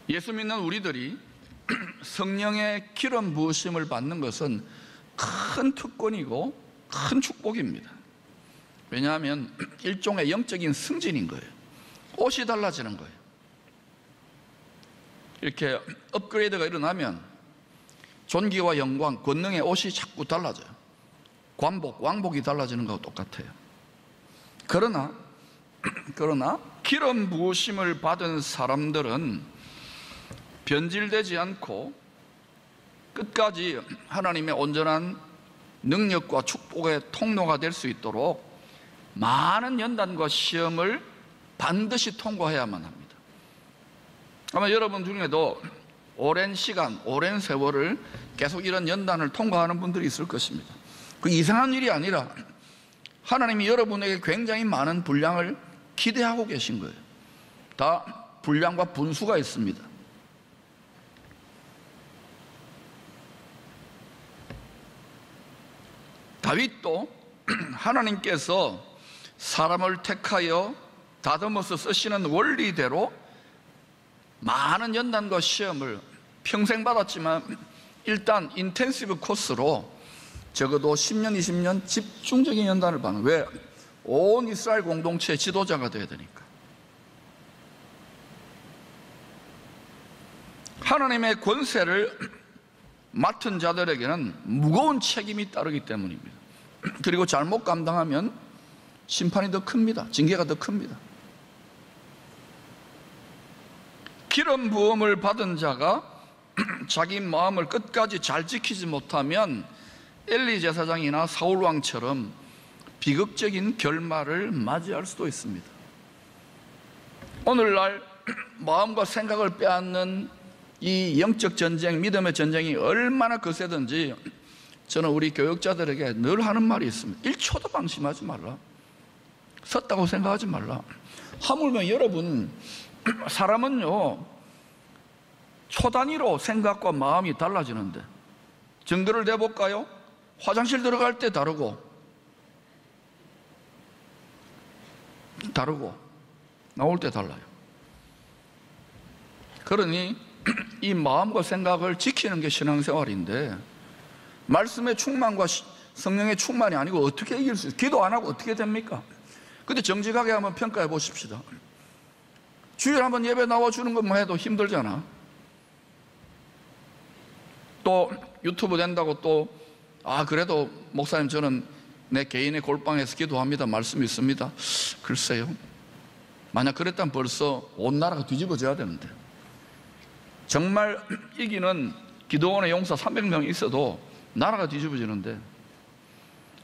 예수 믿는 우리들이 성령의 기름 부으심을 받는 것은 큰 특권이고 큰 축복입니다. 왜냐하면 일종의 영적인 승진인 거예요. 옷이 달라지는 거예요. 이렇게 업그레이드가 일어나면 존귀와 영광, 권능의 옷이 자꾸 달라져요. 왕복이 달라지는 거하고 똑같아요. 그러나 기름 부으심을 받은 사람들은 변질되지 않고 끝까지 하나님의 온전한 능력과 축복의 통로가 될 수 있도록 많은 연단과 시험을 반드시 통과해야만 합니다. 아마 여러분 중에도 오랜 시간, 오랜 세월을 계속 이런 연단을 통과하는 분들이 있을 것입니다. 그 이상한 일이 아니라 하나님이 여러분에게 굉장히 많은 분량을 기대하고 계신 거예요. 다 분량과 분수가 있습니다. 다윗도 하나님께서 사람을 택하여 다듬어서 쓰시는 원리대로 많은 연단과 시험을 평생 받았지만 일단 인텐시브 코스로 적어도 10년, 20년 집중적인 연단을 받는. 왜? 온 이스라엘 공동체의 지도자가 되어야 되니까. 하나님의 권세를 맡은 자들에게는 무거운 책임이 따르기 때문입니다. 그리고 잘못 감당하면 심판이 더 큽니다. 징계가 더 큽니다. 기름 부음을 받은 자가 자기 마음을 끝까지 잘 지키지 못하면 엘리 제사장이나 사울 왕처럼 비극적인 결말을 맞이할 수도 있습니다. 오늘날 마음과 생각을 빼앗는 이 영적 전쟁, 믿음의 전쟁이 얼마나 거세든지 저는 우리 교육자들에게 늘 하는 말이 있습니다. 1초도 방심하지 말라. 섰다고 생각하지 말라. 하물며 여러분, 사람은요 초 단위로 생각과 마음이 달라지는데 증거를 대볼까요? 화장실 들어갈 때 다르고 나올 때 달라요. 그러니 이 마음과 생각을 지키는 게 신앙생활인데 말씀의 충만과 성령의 충만이 아니고 어떻게 이길 수 있어요? 기도 안 하고 어떻게 됩니까? 근데 정직하게 한번 평가해 보십시다. 주일에 한번 예배 나와주는 것만 해도 힘들잖아. 또 유튜브 된다고 또 그래도 목사님 저는 내 개인의 골방에서 기도합니다. 말씀이 있습니다. 글쎄요. 만약 그랬다면 벌써 온 나라가 뒤집어져야 되는데 정말 이기는 기도원의 용사 300명 있어도 나라가 뒤집어지는데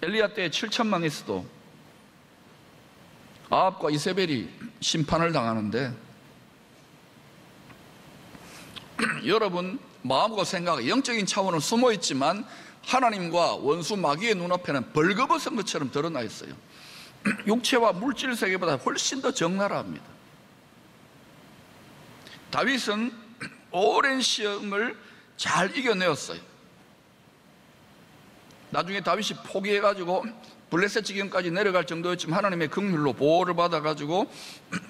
엘리야 때에 7천만 있어도 아합과 이세벨이 심판을 당하는데 여러분 마음과 생각, 영적인 차원은 숨어 있지만 하나님과 원수 마귀의 눈앞에는 벌거벗은 것처럼 드러나 있어요. 육체와 물질 세계보다 훨씬 더 적나라합니다. 다윗은 오랜 시험을 잘 이겨내었어요. 나중에 다윗이 포기해가지고 블레셋 지경까지 내려갈 정도였지만 하나님의 긍휼로 보호를 받아가지고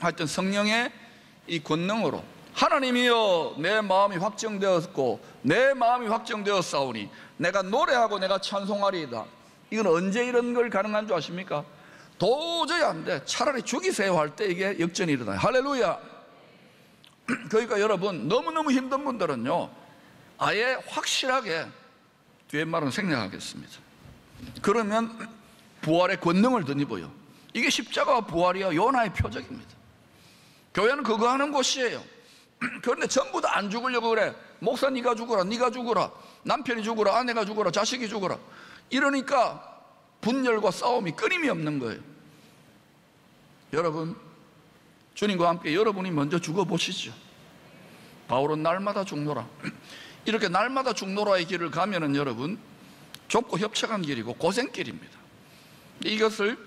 하여튼 성령의 이 권능으로 하나님이여 내 마음이 확정되었고 내 마음이 확정되었사오니 내가 노래하고 내가 찬송하리이다. 이건 언제 이런 걸 가능한 줄 아십니까? 도저히 안 돼. 차라리 죽이세요 할 때 이게 역전이 일어나요. 할렐루야. 그러니까 여러분 너무너무 힘든 분들은요 아예 확실하게 뒤에 말은 생략하겠습니다. 그러면 부활의 권능을 덧입어요. 이게 십자가와 부활이야 요나의 표적입니다. 교회는 그거 하는 곳이에요. 그런데 전부 다 안 죽으려고 그래. 목사 네가 죽어라, 네가 죽어라, 남편이 죽어라, 아내가 죽어라, 자식이 죽어라. 이러니까 분열과 싸움이 끊임이 없는 거예요. 여러분 주님과 함께 여러분이 먼저 죽어보시죠. 바울은 날마다 죽노라. 이렇게 날마다 죽노라의 길을 가면은 여러분 좁고 협착한 길이고 고생길입니다. 이것을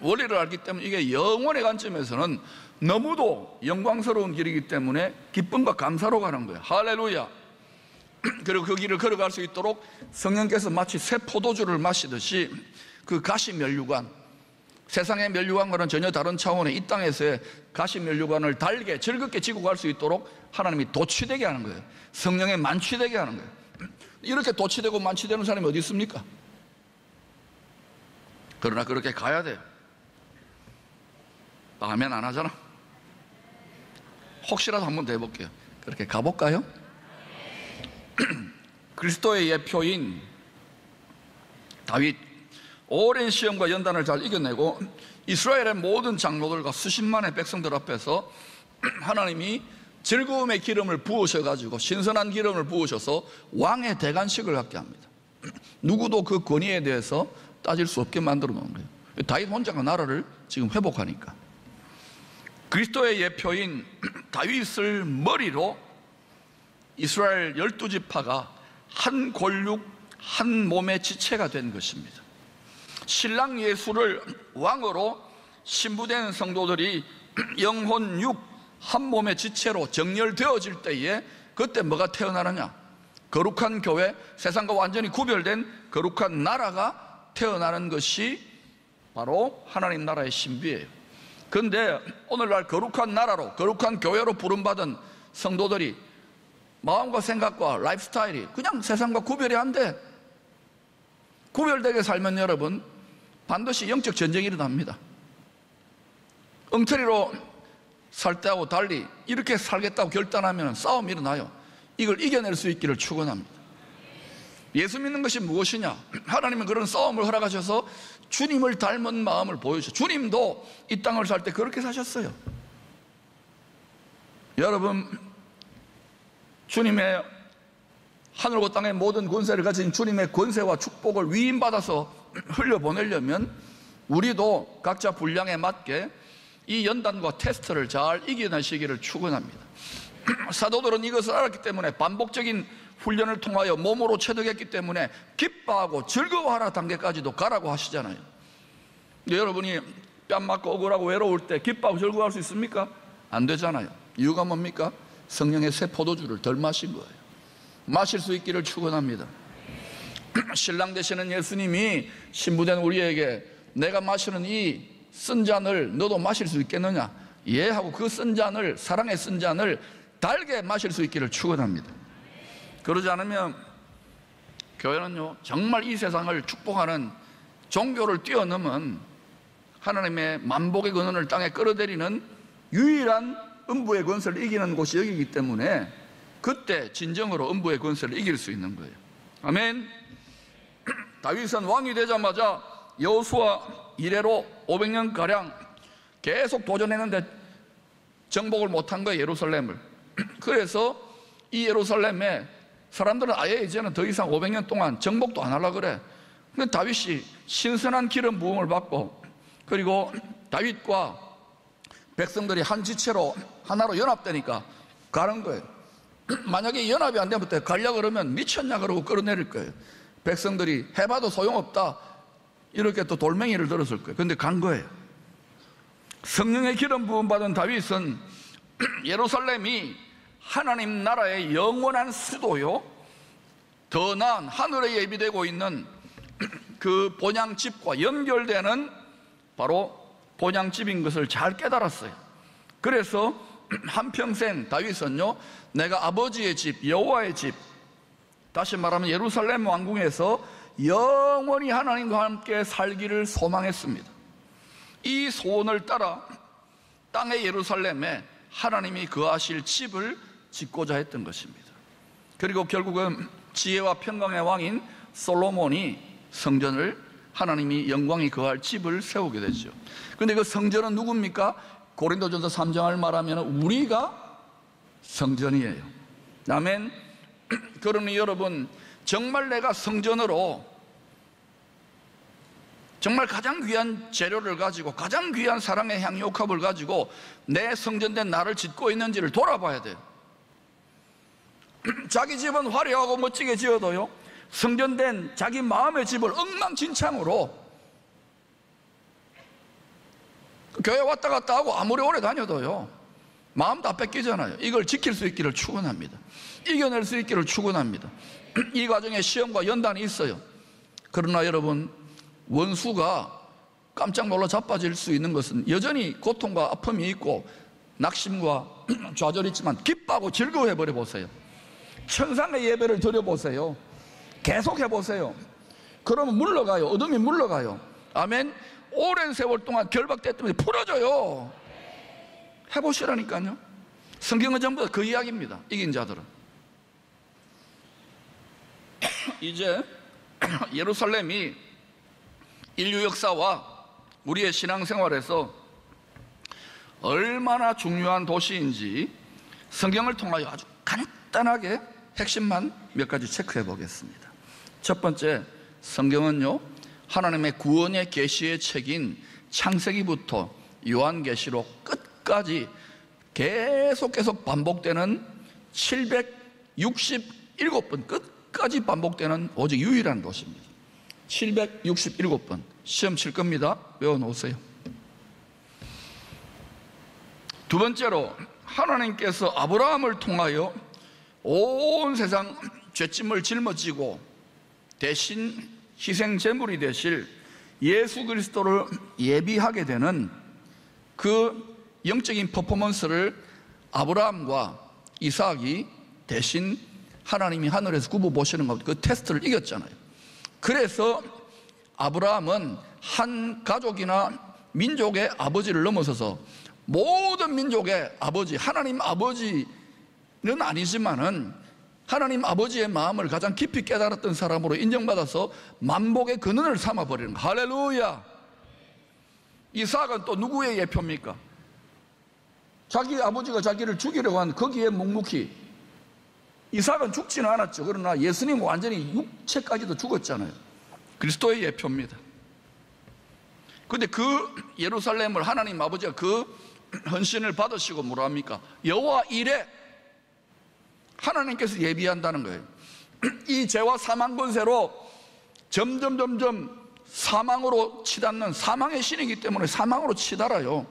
원리를 알기 때문에 이게 영혼의 관점에서는 너무도 영광스러운 길이기 때문에 기쁨과 감사로 가는 거예요. 할렐루야. 그리고 그 길을 걸어갈 수 있도록 성령께서 마치 새 포도주를 마시듯이 그 가시 면류관 세상의 면류관과는 전혀 다른 차원의 이 땅에서의 가시 면류관을 달게 즐겁게 지고 갈 수 있도록 하나님이 도취되게 하는 거예요. 성령에 만취되게 하는 거예요. 이렇게 도취되고 만취되는 사람이 어디 있습니까? 그러나 그렇게 가야 돼요. 아멘 안 하잖아. 혹시라도 한번 더 해볼게요. 그렇게 가볼까요? 그리스도의 예표인 다윗, 오랜 시험과 연단을 잘 이겨내고 이스라엘의 모든 장로들과 수십만의 백성들 앞에서 하나님이 즐거움의 기름을 부으셔가지고 신선한 기름을 부으셔서 왕의 대관식을 갖게 합니다. 누구도 그 권위에 대해서 따질 수 없게 만들어 놓은 거예요. 다윗 혼자가 나라를 지금 회복하니까. 그리스도의 예표인 다윗을 머리로 이스라엘 12지파가 한 골육 한 몸의 지체가 된 것입니다. 신랑 예수를 왕으로 신부된 성도들이 영혼 육 한 몸의 지체로 정렬되어질 때에 그때 뭐가 태어나느냐? 거룩한 교회, 세상과 완전히 구별된 거룩한 나라가 태어나는 것이 바로 하나님 나라의 신비예요. 그런데 오늘날 거룩한 나라로, 거룩한 교회로 부름받은 성도들이 마음과 생각과 라이프 스타일이 그냥 세상과 구별이 안 돼. 구별되게 살면 여러분 반드시 영적 전쟁이 일어납니다. 엉터리로 살 때하고 달리 이렇게 살겠다고 결단하면 싸움이 일어나요. 이걸 이겨낼 수 있기를 축원합니다. 예수 믿는 것이 무엇이냐? 하나님은 그런 싸움을 허락하셔서 주님을 닮은 마음을 보여주셔. 주님도 이 땅을 살 때 그렇게 사셨어요. 여러분, 주님의 하늘과 땅의 모든 권세를 가진 주님의 권세와 축복을 위임받아서 흘려보내려면 우리도 각자 분량에 맞게 이 연단과 테스트를 잘 이겨내시기를 축원합니다. 사도들은 이것을 알았기 때문에 반복적인 훈련을 통하여 몸으로 체득했기 때문에 기뻐하고 즐거워하라 단계까지도 가라고 하시잖아요. 근데 여러분이 뺨 맞고 억울하고 외로울 때 기뻐하고 즐거워할 수 있습니까? 안 되잖아요. 이유가 뭡니까? 성령의 새 포도주를 덜 마신 거예요. 마실 수 있기를 축원합니다. 신랑 되시는 예수님이 신부된 우리에게 내가 마시는 이 쓴 잔을 너도 마실 수 있겠느냐? 예 하고 그 쓴 잔을, 사랑의 쓴 잔을 달게 마실 수 있기를 축원합니다. 그러지 않으면 교회는요 정말 이 세상을 축복하는 종교를 뛰어넘은 하나님의 만복의 근원을 땅에 끌어들이는 유일한 음부의 권세를 이기는 곳이 여기이기 때문에 그때 진정으로 음부의 권세를 이길 수 있는 거예요. 아멘. 다윗은 왕이 되자마자 여호수아 이래로 500년가량 계속 도전했는데 정복을 못한 거예요, 예루살렘을. 그래서 이 예루살렘에 사람들은 아예 이제는 더 이상 500년 동안 정복도 안 하려고 그래. 근데 다윗이 신선한 기름 부음을 받고 그리고 다윗과 백성들이 한 지체로 하나로 연합되니까 가는 거예요. 만약에 연합이 안 되면 가려고 그러면 미쳤냐 그러고 끌어내릴 거예요. 백성들이 해봐도 소용없다 이렇게 또 돌멩이를 들었을 거예요. 그런데 간 거예요. 성령의 기름 부음 받은 다윗은 예루살렘이 하나님 나라의 영원한 수도요, 더 나은 하늘에 예비되고 있는 그 본향집과 연결되는 바로 본향집인 것을 잘 깨달았어요. 그래서 한평생 다윗은요 내가 아버지의 집 여호와의 집, 다시 말하면 예루살렘 왕궁에서 영원히 하나님과 함께 살기를 소망했습니다. 이 소원을 따라 땅의 예루살렘에 하나님이 거하실 집을 짓고자 했던 것입니다. 그리고 결국은 지혜와 평강의 왕인 솔로몬이 성전을, 하나님이 영광이 거할 집을 세우게 되죠. 그런데 그 성전은 누굽니까? 고린도전서 3장을 말하면 우리가 성전이에요. 아멘. 그러니 여러분, 정말 내가 성전으로 정말 가장 귀한 재료를 가지고 가장 귀한 사랑의 향유옥합을 가지고 내 성전된 나를 짓고 있는지를 돌아봐야 돼요. 자기 집은 화려하고 멋지게 지어도요 성전된 자기 마음의 집을 엉망진창으로 교회 왔다 갔다 하고 아무리 오래 다녀도요 마음 다 뺏기잖아요. 이걸 지킬 수 있기를 축원합니다. 이겨낼 수 있기를 축원합니다. 이 과정에 시험과 연단이 있어요. 그러나 여러분, 원수가 깜짝 놀라 자빠질 수 있는 것은 여전히 고통과 아픔이 있고 낙심과 좌절이 있지만 기뻐하고 즐거워해버려 보세요. 천상의 예배를 드려보세요. 계속 해보세요. 그러면 물러가요. 어둠이 물러가요. 아멘. 오랜 세월 동안 결박됐더니 풀어져요. 해보시라니까요. 성경은 전부 다 그 이야기입니다. 이긴 자들은. 이제 예루살렘이 인류 역사와 우리의 신앙생활에서 얼마나 중요한 도시인지 성경을 통하여 아주 간단하게 핵심만 몇 가지 체크해 보겠습니다. 첫 번째, 성경은요, 하나님의 구원의 계시의 책인 창세기부터 요한계시록 끝까지 계속 반복되는 767번 끝까지 반복되는 오직 유일한 도시입니다. 767번. 시험 칠 겁니다. 외워놓으세요. 두 번째로, 하나님께서 아브라함을 통하여 온 세상 죄짐을 짊어지고 대신 희생제물이 되실 예수 그리스도를 예비하게 되는 그 영적인 퍼포먼스를 아브라함과 이삭이 대신 하나님이 하늘에서 굽어 보시는 것, 그 테스트를 이겼잖아요. 그래서 아브라함은 한 가족이나 민족의 아버지를 넘어서서 모든 민족의 아버지, 하나님 아버지는 아니지만은 하나님 아버지의 마음을 가장 깊이 깨달았던 사람으로 인정받아서 만복의 근원을 삼아버리는 거. 할렐루야. 이삭은 또 누구의 예표입니까? 자기 아버지가 자기를 죽이려고 한 거기에 묵묵히. 이삭은 죽지는 않았죠. 그러나 예수님은 완전히 육체까지도 죽었잖아요. 그리스도의 예표입니다. 그런데 그 예루살렘을 하나님 아버지가 그 헌신을 받으시고 뭐라 합니까? 여호와 이레, 하나님께서 예비한다는 거예요. 이 죄와 사망 권세로 점점 사망으로 치닫는 사망의 신이기 때문에 사망으로 치달아요.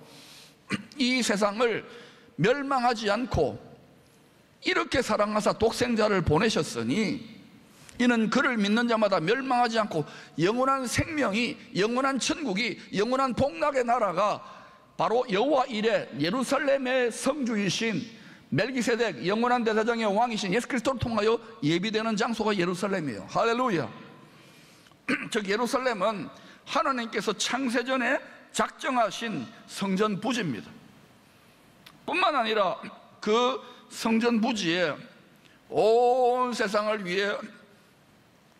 이 세상을 멸망하지 않고 이렇게 사랑하사 독생자를 보내셨으니 이는 그를 믿는 자마다 멸망하지 않고 영원한 생명이, 영원한 천국이, 영원한 복락의 나라가 바로 여호와 이레, 예루살렘의 성주이신 멜기세덱, 영원한 대제사장의 왕이신 예수 그리스도를 통하여 예비되는 장소가 예루살렘이에요. 할렐루야. 즉 예루살렘은 하나님께서 창세전에 작정하신 성전 부지입니다. 뿐만 아니라 그 성전 부지에 온 세상을 위해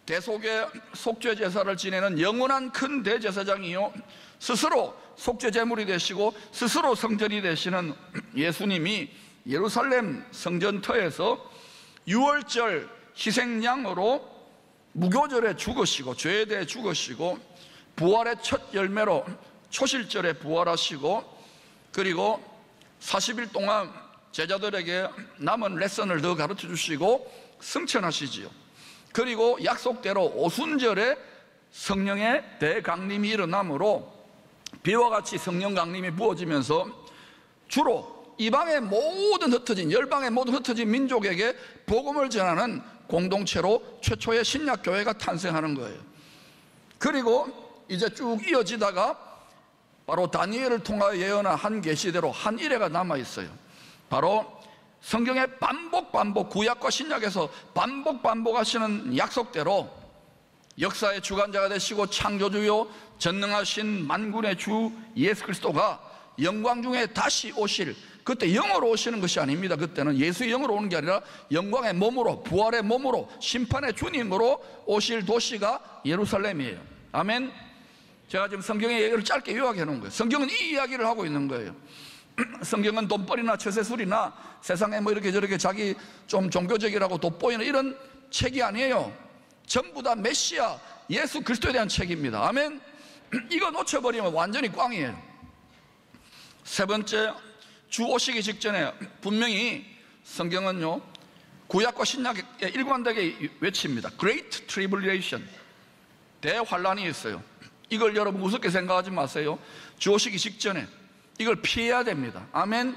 대속의 속죄 제사를 지내는 영원한 큰 대제사장이요, 스스로 속죄 제물이 되시고 스스로 성전이 되시는 예수님이 예루살렘 성전터에서 유월절 희생양으로 무교절에 죽으시고 죄에 대해 죽으시고 부활의 첫 열매로 초실절에 부활하시고 그리고 40일 동안 제자들에게 남은 레슨을 더 가르쳐 주시고 승천하시지요. 그리고 약속대로 오순절에 성령의 대강림이 일어나므로 비와 같이 성령 강림이 부어지면서 주로 이방의 모든 흩어진, 열방의 모든 흩어진 민족에게 복음을 전하는 공동체로 최초의 신약교회가 탄생하는 거예요. 그리고 이제 쭉 이어지다가 바로 다니엘을 통하여 예언한 한 계시대로 한 이래가 남아있어요. 바로 성경의 반복 구약과 신약에서 반복하시는 약속대로 역사의 주관자가 되시고 창조주요 전능하신 만군의 주 예수 그리스도가 영광 중에 다시 오실, 그때 영으로 오시는 것이 아닙니다. 그때는 예수의 영으로 오는 게 아니라 영광의 몸으로, 부활의 몸으로, 심판의 주님으로 오실 도시가 예루살렘이에요. 아멘. 제가 지금 성경의 얘기를 짧게 요약해 놓은 거예요. 성경은 이 이야기를 하고 있는 거예요. 성경은 돈벌이나 처세술이나 세상에 뭐 이렇게 저렇게 자기 좀 종교적이라고 돋보이는 이런 책이 아니에요. 전부 다 메시아 예수 그리스도에 대한 책입니다. 아멘. 이거 놓쳐버리면 완전히 꽝이에요. 세 번째, 주 오시기 직전에 분명히 성경은요 구약과 신약에 일관되게 외칩니다. Great Tribulation, 대환란이 있어요. 이걸 여러분 우습게 생각하지 마세요. 주 오시기 직전에 이걸 피해야 됩니다. 아멘.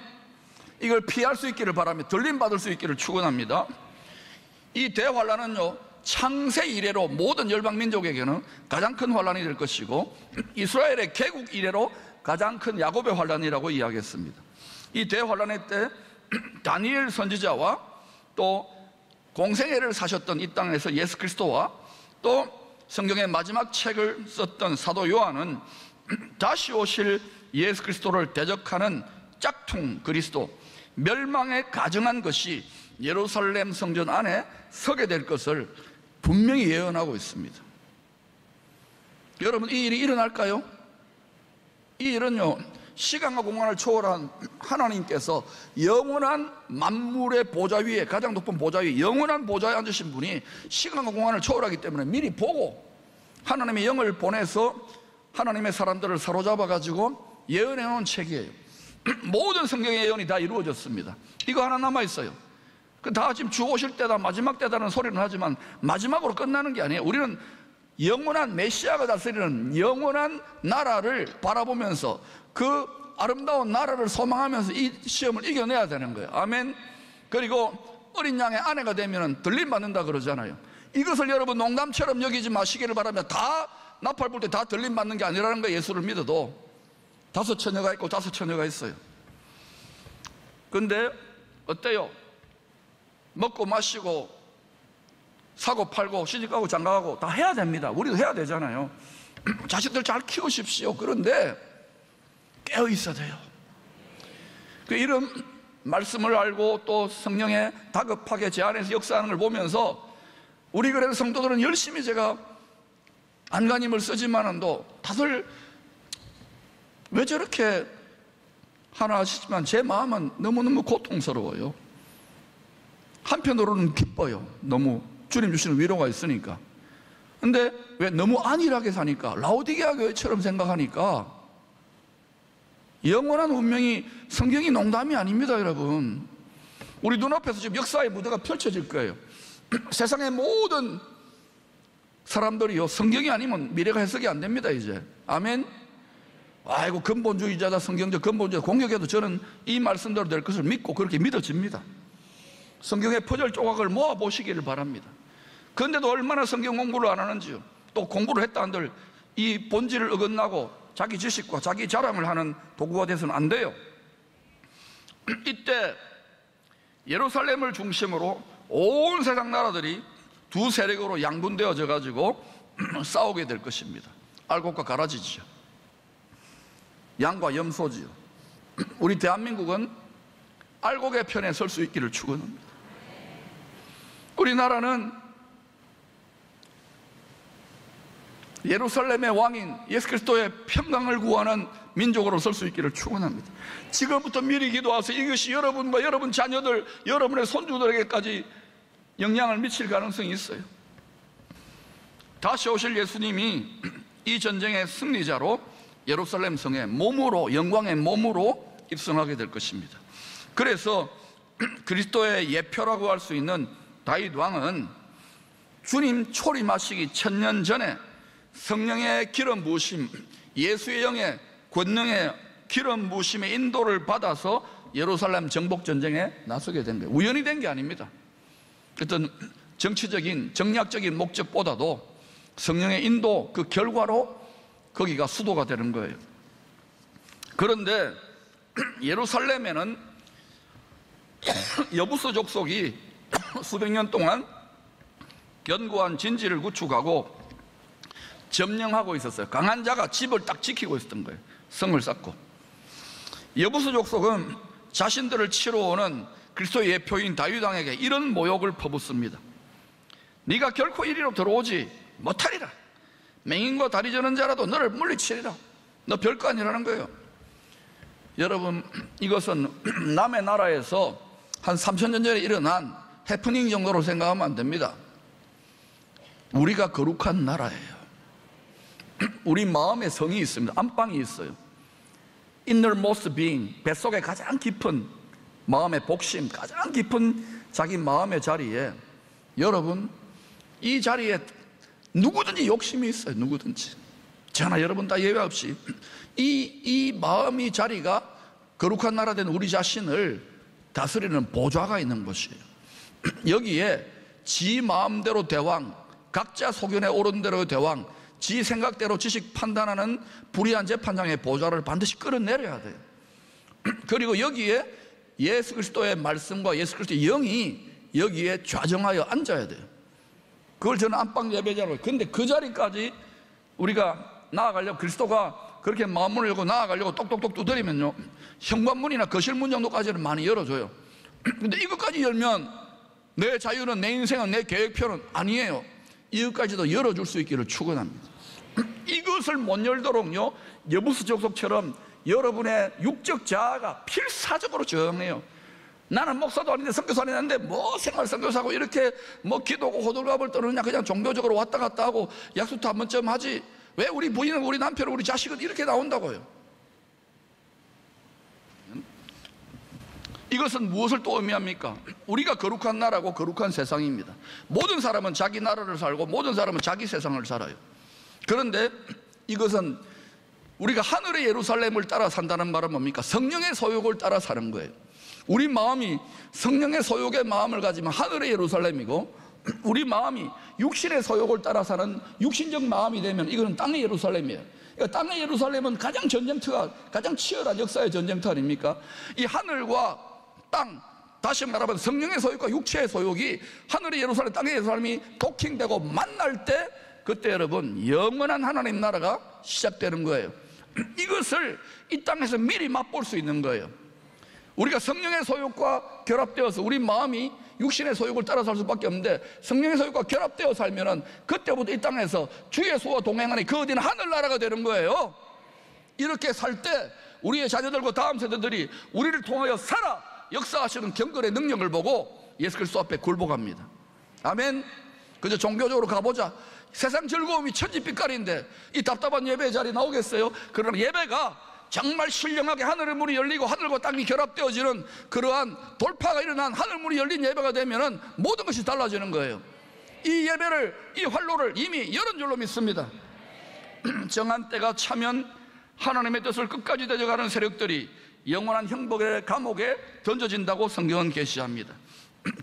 이걸 피할 수 있기를 바라며 들림 받을 수 있기를 축원합니다. 이 대환란은요 창세 이래로 모든 열방 민족에게는 가장 큰 환란이 될 것이고, 이스라엘의 개국 이래로 가장 큰 야곱의 환란이라고 이야기했습니다. 이 대환란의 때 다니엘 선지자와 또 공생애를 사셨던 이 땅에서 예수 그리스도와 또 성경의 마지막 책을 썼던 사도 요한은 다시 오실 예수 그리스도를 대적하는 짝퉁 그리스도, 멸망에 가증한 것이 예루살렘 성전 안에 서게 될 것을 분명히 예언하고 있습니다. 여러분, 이 일이 일어날까요? 이 일은요, 시간과 공간을 초월한 하나님께서 영원한 만물의 보좌 위에, 가장 높은 보좌 위에 영원한 보좌에 앉으신 분이 시간과 공간을 초월하기 때문에 미리 보고 하나님의 영을 보내서 하나님의 사람들을 사로잡아 가지고 예언해 놓은 책이에요. 모든 성경의 예언이 다 이루어졌습니다. 이거 하나 남아 있어요. 다 지금 주 오실 때다, 마지막 때다는 소리는 하지만 마지막으로 끝나는 게 아니에요. 우리는 영원한 메시아가 다스리는 영원한 나라를 바라보면서 그 아름다운 나라를 소망하면서 이 시험을 이겨내야 되는 거예요. 아멘. 그리고 어린 양의 아내가 되면 들림 받는다 그러잖아요. 이것을 여러분 농담처럼 여기지 마시기를 바랍니다. 다 나팔 불 때 다 들림 받는 게 아니라는 거예요. 예수를 믿어도 5 처녀가 있고 5 처녀가 있어요. 근데 어때요? 먹고 마시고 사고 팔고 시집가고 장가가고 다 해야 됩니다. 우리도 해야 되잖아요. 자식들 잘 키우십시오. 그런데 깨어 있어야 돼요. 이런 말씀을 알고 또 성령에 다급하게 제 안에서 역사하는 걸 보면서 우리 그래도 성도들은 열심히, 제가 안간힘을 쓰지만도 다들 왜 저렇게 하나 하시지만 제 마음은 너무너무 고통스러워요. 한편으로는 기뻐요. 너무 주님 주시는 위로가 있으니까. 근데 왜 너무 안일하게 사니까, 라오디게아 교회처럼 생각하니까 영원한 운명이, 성경이 농담이 아닙니다. 여러분, 우리 눈앞에서 지금 역사의 무대가 펼쳐질 거예요. 세상의 모든 사람들이요, 성경이 아니면 미래가 해석이 안 됩니다. 이제 아멘. 아이고 근본주의자다, 성경적 근본주의자 공격해도 저는 이 말씀대로 될 것을 믿고 그렇게 믿어집니다. 성경의 퍼즐 조각을 모아 보시기를 바랍니다. 그런데도 얼마나 성경 공부를 안 하는지요. 또 공부를 했다 한들 이 본질을 어긋나고 자기 지식과 자기 자랑을 하는 도구가 돼서는 안 돼요. 이때 예루살렘을 중심으로 온 세상 나라들이 두 세력으로 양분되어져 가지고 싸우게 될 것입니다. 알곡과 가라지지요. 양과 염소지요. 우리 대한민국은 알곡의 편에 설 수 있기를 축원합니다. 우리나라는 예루살렘의 왕인 예수 그리스도의 평강을 구하는 민족으로 설 수 있기를 축원합니다. 지금부터 미리 기도하세요. 이것이 여러분과 여러분 자녀들, 여러분의 손주들에게까지 영향을 미칠 가능성이 있어요. 다시 오실 예수님이 이 전쟁의 승리자로 예루살렘 성에 몸으로, 영광의 몸으로 입성하게 될 것입니다. 그래서 그리스도의 예표라고 할 수 있는 다윗 왕은 주님 초림하시기 1000년 전에 성령의 기름 부으심, 예수의 영의 권능의 기름 부으심의 인도를 받아서 예루살렘 정복 전쟁에 나서게 된 거예요. 우연히 된 게 아닙니다. 어떤 정치적인 정략적인 목적보다도 성령의 인도, 그 결과로 거기가 수도가 되는 거예요. 그런데 예루살렘에는 여부스 족속이 수백 년 동안 견고한 진지를 구축하고 점령하고 있었어요. 강한 자가 집을 딱 지키고 있었던 거예요. 성을 쌓고. 여부스 족속은 자신들을 치러 오는 그리스도의 예표인 다윗 왕에게 이런 모욕을 퍼붓습니다. 네가 결코 이리로 들어오지 못하리라. 맹인과 다리 저는 자라도 너를 물리치리라. 너 별거 아니라는 거예요. 여러분, 이것은 남의 나라에서 한 3000년 전에 일어난 해프닝 정도로 생각하면 안 됩니다. 우리가 거룩한 나라예요. 우리 마음에 성이 있습니다. 안방이 있어요. innermost being, 뱃속에 가장 깊은 마음의 복심, 가장 깊은 자기 마음의 자리에, 여러분, 이 자리에 누구든지 욕심이 있어요. 누구든지. 저나 여러분 다 예외 없이 이 마음의 자리가 거룩한 나라 된 우리 자신을 다스리는 보좌가 있는 곳이에요. 여기에 지 마음대로 대왕, 각자 소견에 오른 대로 대왕, 지 생각대로 지식 판단하는 불의한 재판장의 보좌를 반드시 끌어내려야 돼요. 그리고 여기에 예수 그리스도의 말씀과 예수 그리스도의 영이 여기에 좌정하여 앉아야 돼요. 그걸 저는 안방 예배자로. 근데 그 자리까지 우리가 나아가려고, 그리스도가 그렇게 마음을 열고 나아가려고 똑똑똑 두드리면요, 현관문이나 거실문 정도까지는 많이 열어줘요. 근데 이것까지 열면 내 자유는, 내 인생은, 내 계획표는 아니에요. 이것까지도 열어줄 수 있기를 축원합니다. 이것을 못 열도록요, 여부수 족속처럼 여러분의 육적 자아가 필사적으로 저항해요. 나는 목사도 아닌데 선교사도 아닌데 뭐 생활 선교사고 이렇게 뭐 기도고 호들갑을 떠느냐, 그냥 종교적으로 왔다 갔다 하고 약속도 한 번쯤 하지 왜 우리 부인은, 우리 남편은, 우리 자식은 이렇게 나온다고요. 이것은 무엇을 또 의미합니까? 우리가 거룩한 나라고 거룩한 세상입니다. 모든 사람은 자기 나라를 살고 모든 사람은 자기 세상을 살아요. 그런데 이것은 우리가 하늘의 예루살렘을 따라 산다는 말은 뭡니까? 성령의 소욕을 따라 사는 거예요. 우리 마음이 성령의 소욕의 마음을 가지면 하늘의 예루살렘이고, 우리 마음이 육신의 소욕을 따라 사는 육신적 마음이 되면 이거는 땅의 예루살렘이에요. 그러니까 땅의 예루살렘은 가장 전쟁터가, 가장 치열한 역사의 전쟁터 아닙니까? 이 하늘과 땅, 다시 말하면 성령의 소욕과 육체의 소욕이 하늘의 예루살렘, 땅의 예루살렘이 도킹되고 만날 때, 그때 여러분 영원한 하나님 나라가 시작되는 거예요. 이것을 이 땅에서 미리 맛볼 수 있는 거예요. 우리가 성령의 소욕과 결합되어서 우리 마음이 육신의 소욕을 따라 살 수밖에 없는데, 성령의 소욕과 결합되어 살면은 그때부터 이 땅에서 주의 수와 동행하니 그 어디는 하늘나라가 되는 거예요. 이렇게 살 때 우리의 자녀들과 다음 세대들이 우리를 통하여 살아 역사하시는 경건의 능력을 보고 예수 그리스도 앞에 굴복합니다. 아멘. 그저 종교적으로 가보자, 세상 즐거움이 천지빛깔인데 이 답답한 예배의 자리 나오겠어요? 그러나 예배가 정말 신령하게 하늘의 문이 열리고 하늘과 땅이 결합되어지는 그러한 돌파가 일어난 하늘문이 열린 예배가 되면은 모든 것이 달라지는 거예요. 이 예배를, 이 활로를 이미 열은 줄로 믿습니다. 정한 때가 차면 하나님의 뜻을 끝까지 되져가는 세력들이 영원한 형벌의 감옥에 던져진다고 성경은 계시합니다.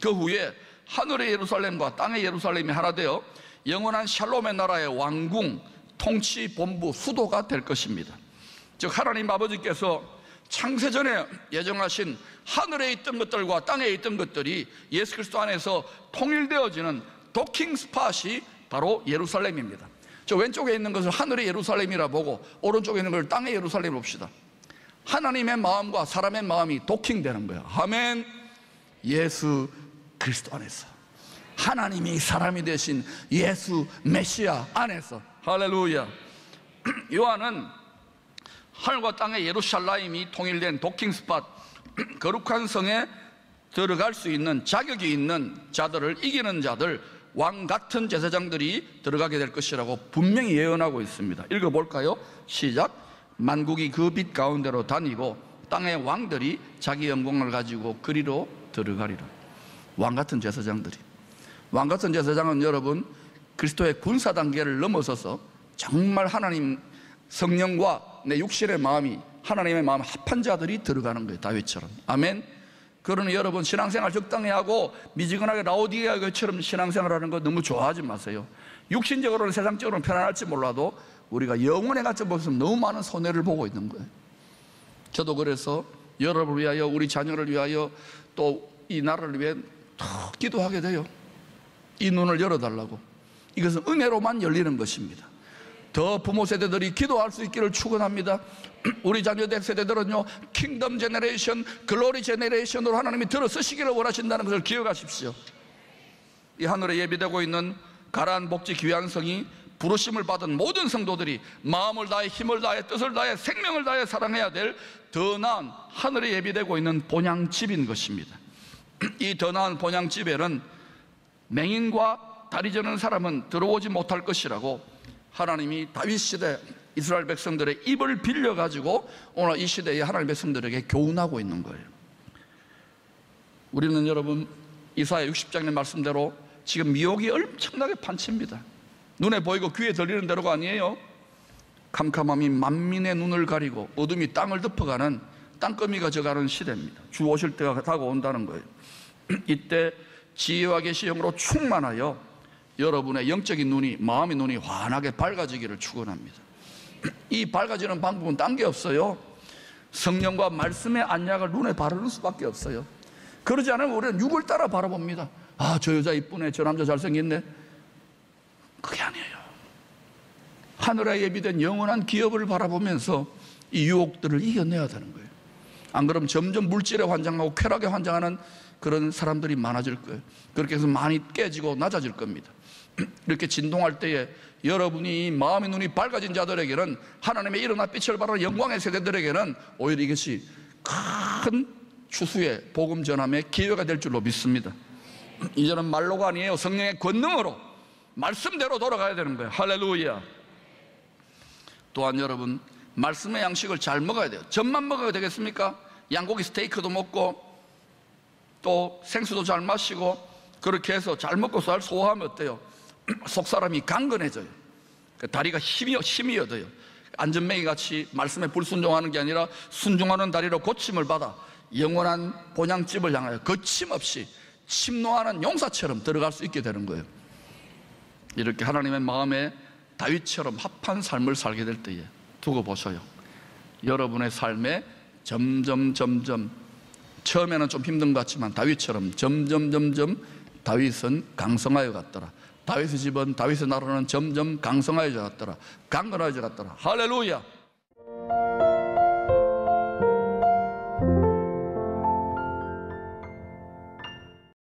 그 후에 하늘의 예루살렘과 땅의 예루살렘이 하나 되어 영원한 샬롬의 나라의 왕궁, 통치 본부, 수도가 될 것입니다. 즉 하나님 아버지께서 창세전에 예정하신 하늘에 있던 것들과 땅에 있던 것들이 예수 그리스도 안에서 통일되어지는 도킹 스팟이 바로 예루살렘입니다. 저 왼쪽에 있는 것을 하늘의 예루살렘이라 보고 오른쪽에 있는 걸 땅의 예루살렘 봅시다. 하나님의 마음과 사람의 마음이 도킹되는 거예요. 아멘. 예수 그리스도 안에서, 하나님이 사람이 되신 예수 메시아 안에서. 할렐루야. 요한은 하늘과 땅의 예루살렘이 통일된 도킹 스팟, 거룩한 성에 들어갈 수 있는 자격이 있는 자들을, 이기는 자들, 왕 같은 제사장들이 들어가게 될 것이라고 분명히 예언하고 있습니다. 읽어볼까요? 시작. 만국이 그 빛 가운데로 다니고 땅의 왕들이 자기 영광을 가지고 그리로 들어가리라. 왕 같은 제사장들이. 왕 같은 제사장은 여러분 그리스도의 군사 단계를 넘어서서 정말 하나님 성령과 내 육신의 마음이 하나님의 마음 합한 자들이 들어가는 거예요. 다윗처럼. 아멘. 그러니 여러분 신앙생활 적당히 하고 미지근하게 라오디게아 교회처럼 신앙생활하는 거 너무 좋아하지 마세요. 육신적으로는 세상적으로는 편안할지 몰라도 우리가 영혼의 가치 보면 너무 많은 손해를 보고 있는 거예요. 저도 그래서 여러분을 위하여, 우리 자녀를 위하여, 또 이 나라를 위해 더 기도하게 돼요. 이 눈을 열어달라고. 이것은 은혜로만 열리는 것입니다. 더 부모 세대들이 기도할 수 있기를 축원합니다. 우리 자녀들 세대들은요, 킹덤 제너레이션, 글로리 제너레이션으로 하나님이 들어 쓰시기를 원하신다는 것을 기억하십시오. 이 하늘에 예비되고 있는 가라한 복지 귀한 성이 부르심을 받은 모든 성도들이 마음을 다해, 힘을 다해, 뜻을 다해, 생명을 다해 사랑해야 될 더 나은 하늘에 예비되고 있는 본향집인 것입니다. 이 더 나은 본향집에는 맹인과 다리 저는 사람은 들어오지 못할 것이라고 하나님이 다윗 시대 이스라엘 백성들의 입을 빌려가지고 오늘 이 시대의 하나님 백성들에게 교훈하고 있는 거예요. 우리는 여러분 이사야 60장의 말씀대로 지금 미혹이 엄청나게 판칩니다. 눈에 보이고 귀에 들리는 대로가 아니에요. 캄캄함이 만민의 눈을 가리고 어둠이 땅을 덮어가는 땅거미가 져가는 시대입니다. 주 오실 때가 다가온다는 거예요. 이때 지혜와 계시 영으로 충만하여 여러분의 영적인 눈이, 마음의 눈이 환하게 밝아지기를 축원합니다. 이 밝아지는 방법은 딴 게 없어요. 성령과 말씀의 안약을 눈에 바르는 수밖에 없어요. 그러지 않으면 우리는 육을 따라 바라봅니다. 아, 저 여자 이쁘네, 저 남자 잘생겼네. 그게 아니에요. 하늘에 예비된 영원한 기업을 바라보면서 이 유혹들을 이겨내야 되는 거예요. 안 그러면 점점 물질에 환장하고 쾌락에 환장하는 그런 사람들이 많아질 거예요. 그렇게 해서 많이 깨지고 낮아질 겁니다. 이렇게 진동할 때에 여러분이 마음의 눈이 밝아진 자들에게는, 하나님의 일어나 빛을 발하는 영광의 세대들에게는 오히려 이것이 큰 추수의 복음 전함의 기회가 될 줄로 믿습니다. 이제는 말로가 아니에요. 성령의 권능으로 말씀대로 돌아가야 되는 거예요. 할렐루야. 또한 여러분, 말씀의 양식을 잘 먹어야 돼요. 젖만 먹어야 되겠습니까? 양고기 스테이크도 먹고 또 생수도 잘 마시고 그렇게 해서 잘 먹고 잘 소화하면 어때요? 속사람이 강건해져요. 다리가 힘이 얻어요. 안전뱅이 같이 말씀에 불순종하는 게 아니라 순종하는 다리로 고침을 받아 영원한 본향집을 향하여 거침없이 침노하는 용사처럼 들어갈 수 있게 되는 거예요. 이렇게 하나님의 마음에 다윗처럼 합한 삶을 살게 될 때에 두고 보셔요. 여러분의 삶에 점점 처음에는 좀 힘든 것 같지만 다윗처럼 점점 다윗은 강성하여 갔더라. 다윗의 집은, 다윗의 나라는 점점 강성하여 갔더라. 강건하여 갔더라. 할렐루야.